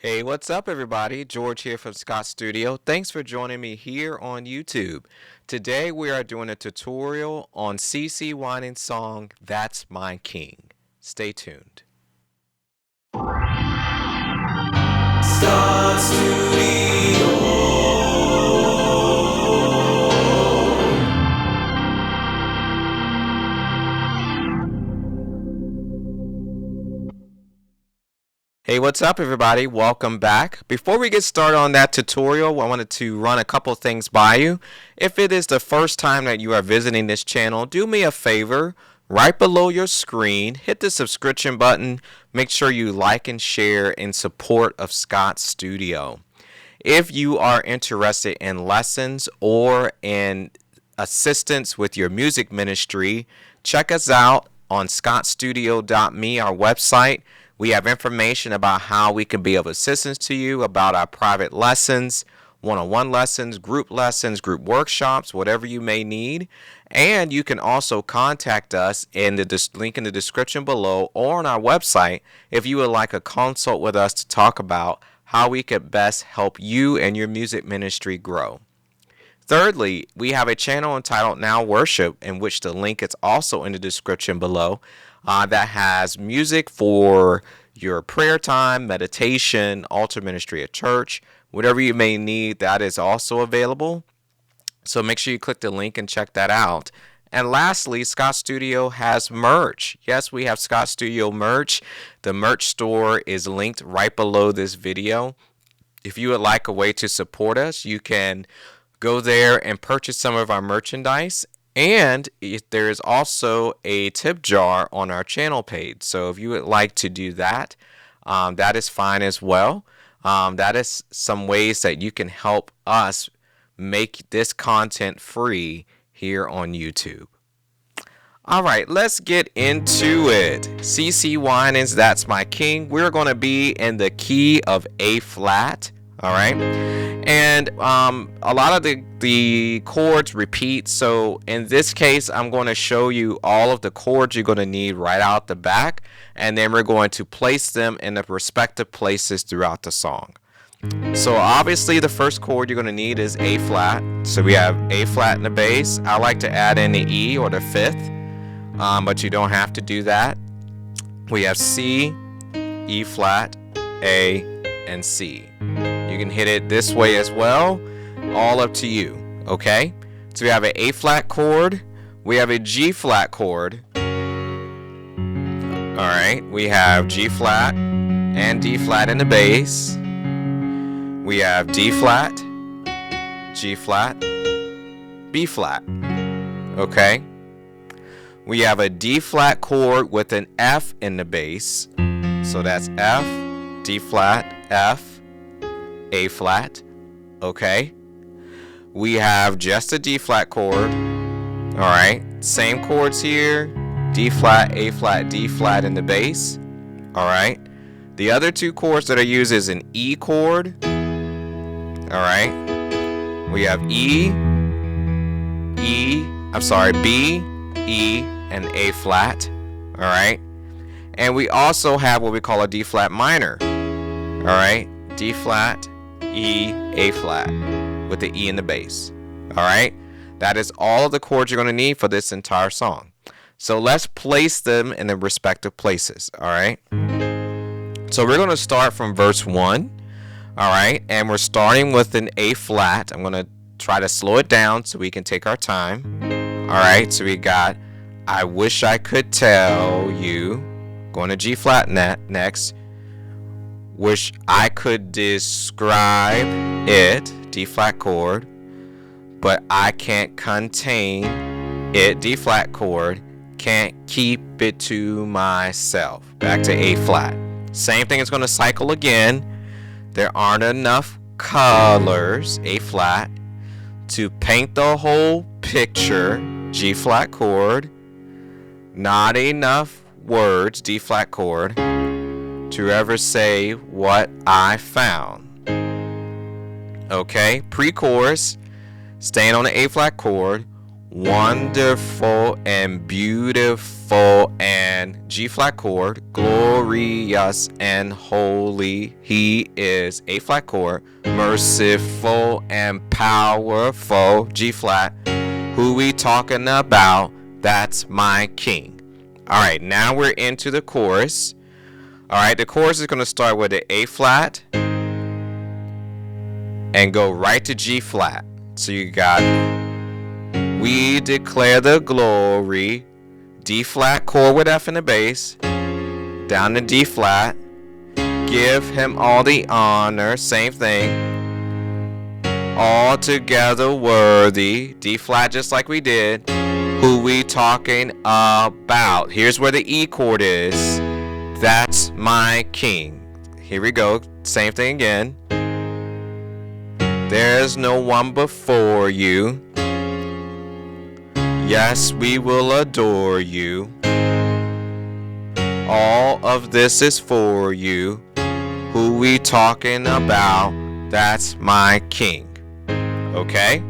Hey, what's up, everybody? George here from Scott Studio. Thanks for joining me here on YouTube. Today we are doing a tutorial on CeCe Winans' song, That's My King. Stay tuned. Scott Studio. Hey, what's up, everybody? Welcome back. Before we get started on that tutorial, I wanted to run a couple things by you. If it is the first time that you are visiting this channel, do me a favor. Right below your screen, hit the subscription button. Make sure you like and share in support of Scott Studio. If you are interested in lessons or in assistance with your music ministry, check us out on scottstudio.me, our website. We have information about how we can be of assistance to you, about our private lessons, one-on-one lessons, group workshops, whatever you may need. And you can also contact us in the link in the description below or on our website if you would like a consult with us to talk about how we could best help you and your music ministry grow. Thirdly, we have a channel entitled Now Worship, in which the link is also in the description below, that has music for your prayer time, meditation, altar ministry at church, whatever you may need, that is also available. So make sure you click the link and check that out. And lastly, Scott Studio has merch. Yes, we have Scott Studio merch. The merch store is linked right below this video. If you would like a way to support us, you can go there and purchase some of our merchandise. And there is also a tip jar on our channel page. So if you would like to do that, that is fine as well. That is some ways that you can help us make this content free here on YouTube. All right, let's get into it. CeCe Winans, That's My King. We're going to be in the key of A flat. All right, and a lot of the chords repeat. So in this case, I'm going to show you all of the chords you're going to need right out the back, and then we're going to place them in the respective places throughout the song. So obviously the first chord you're going to need is A flat. So we have A flat in the bass. I like to add in the E or the fifth, but you don't have to do that. We have C, E flat, A, and C. You can hit it this way as well, all up to you, okay? So we have an A flat chord, we have a G flat chord. All right, we have G flat and D flat in the bass. We have D flat, G flat, B flat, okay? We have a D flat chord with an F in the bass. So that's F, D flat, F, A flat, okay? We have just a D flat chord. All right, same chords here, D flat, A flat, D flat in the bass. All right, the other two chords that I use is an E chord. All right, we have B, E, and A flat. All right, and we also have what we call a D flat minor. All right, D flat, E, A flat with the E in the bass. All right, that is all of the chords you're going to need for this entire song. So let's place them in their respective places. All right, so we're going to start from verse 1. All right, and we're starting with an A flat. I'm going to try to slow it down so we can take our time. All right, so we got I wish I could tell you, going to G flat next. Wish I could describe it, D flat chord, but I can't contain it, D flat chord, can't keep it to myself. Back to A flat. Same thing is going to cycle again. There aren't enough colors, A flat, to paint the whole picture, G flat chord. Not enough words, D flat chord, to ever say what I found. Okay, pre-chorus, staying on the A flat chord. wonderful and beautiful and G flat chord, glorious and holy. He is A flat chord, merciful and powerful, G flat. Who we talking about? That's my king. All right, now we're into the chorus. All right, the chorus is going to start with the A flat and go right to G flat. So you got, we declare the glory, D flat chord with F in the bass, down to D flat, give him all the honor, same thing, altogether worthy, D flat just like we did, who we talking about. Here's where the E chord is, that's my king. Here we go, same thing again. There's no one before you. Yes, we will adore you. All of this is for you. Who we talking about? That's my king. Okay?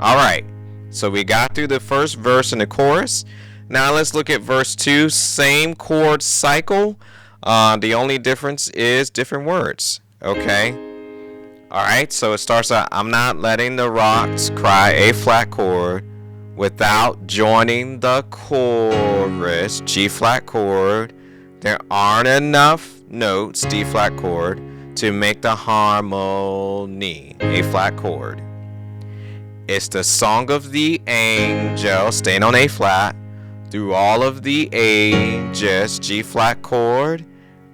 All right. So we got through the first verse in the chorus. Now let's look at verse 2. Same chord cycle. The only difference is different words. Okay? All right. So it starts out, I'm not letting the rocks cry, A flat chord, without joining the chorus, G flat chord. There aren't enough notes, D flat chord, to make the harmony, A flat chord. It's the song of the angel, staying on A flat, through all of the ages, G flat chord.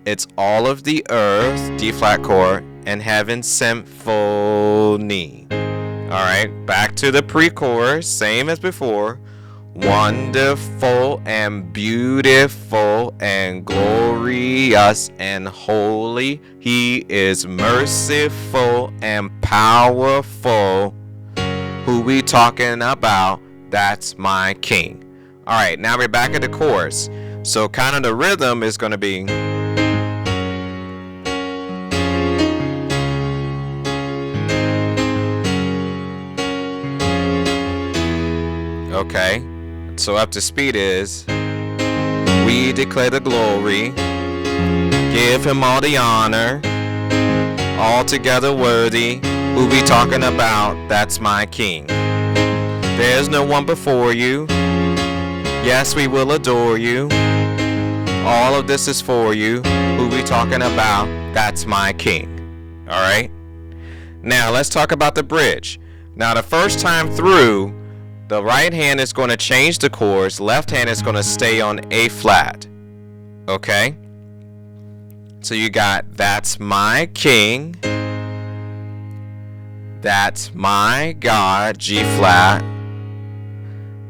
It's all of the earth, D flat chord, and heaven symphony. Alright, back to the pre-chorus, same as before. Wonderful and beautiful and glorious and holy. He is merciful and powerful. Who we talking about? That's my king. Alright, now we're back at the chorus. So kind of the rhythm is going to be, okay, so up to speed is, we declare the glory, give him all the honor, altogether worthy, who we talking about, that's my king. There's no one before you, yes we will adore you, all of this is for you, who we talking about, that's my king. Alright, now let's talk about the bridge. Now the first time through, the right hand is going to change the chords, left hand is going to stay on A flat. Okay? So you got, that's my king, that's my God, G flat,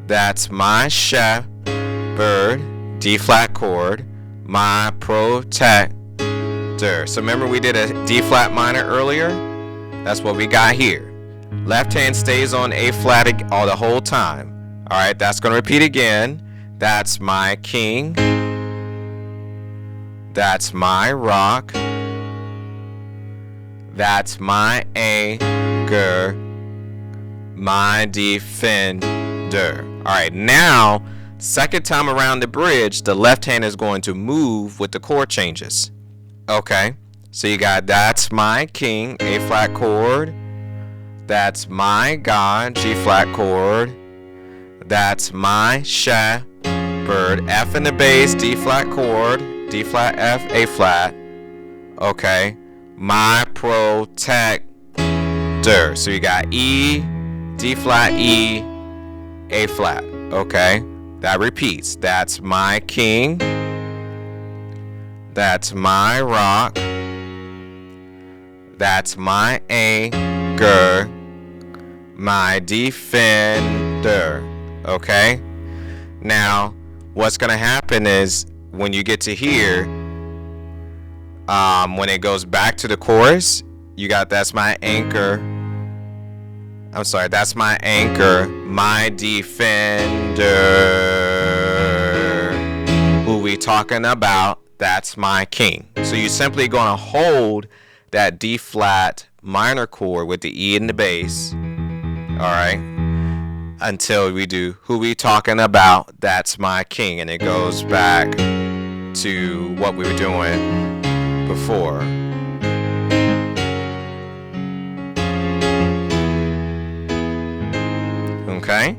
that's my shepherd, D flat chord, my protector. So remember we did a D flat minor earlier? That's what we got here. Left hand stays on A flat all the whole time. Alright, that's going to repeat again. That's my king. That's my rock. That's my anchor. My defender. Alright, now, second time around the bridge, the left hand is going to move with the chord changes. Okay, so you got that's my king, A flat chord. That's my God, G flat chord. That's my shepherd, F in the bass, D flat chord, D flat F, A flat. Okay, my protector. So you got E, D flat, E, A flat. Okay, that repeats. That's my king. That's my rock. That's my anchor. My defender. Okay, now what's gonna happen is when you get to here, when it goes back to the chorus, you got that's my anchor. I'm sorry, that's my anchor, my defender. Who we talking about? That's my king. So you're simply gonna hold that D flat minor chord with the E in the bass. Alright, until we do Who We Talking About, That's My King, and it goes back to what we were doing before. Okay?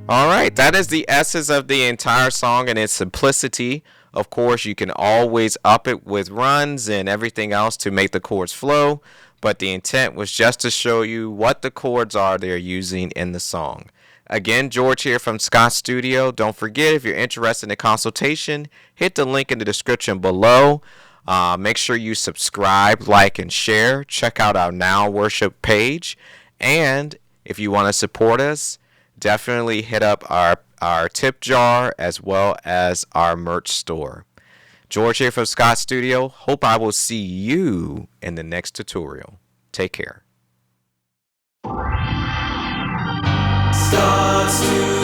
Alright, that is the essence of the entire song and its simplicity. Of course, you can always up it with runs and everything else to make the chords flow, but the intent was just to show you what the chords are they're using in the song. Again, George here from Scott Studio. Don't forget, if you're interested in a consultation, hit the link in the description below. Make sure you subscribe, like, and share. Check out our Now Worship page. And if you want to support us, definitely hit up our tip jar as well as our merch store. George here from Scott Studio. Hope I will see you in the next tutorial. Take care. Scott Studio.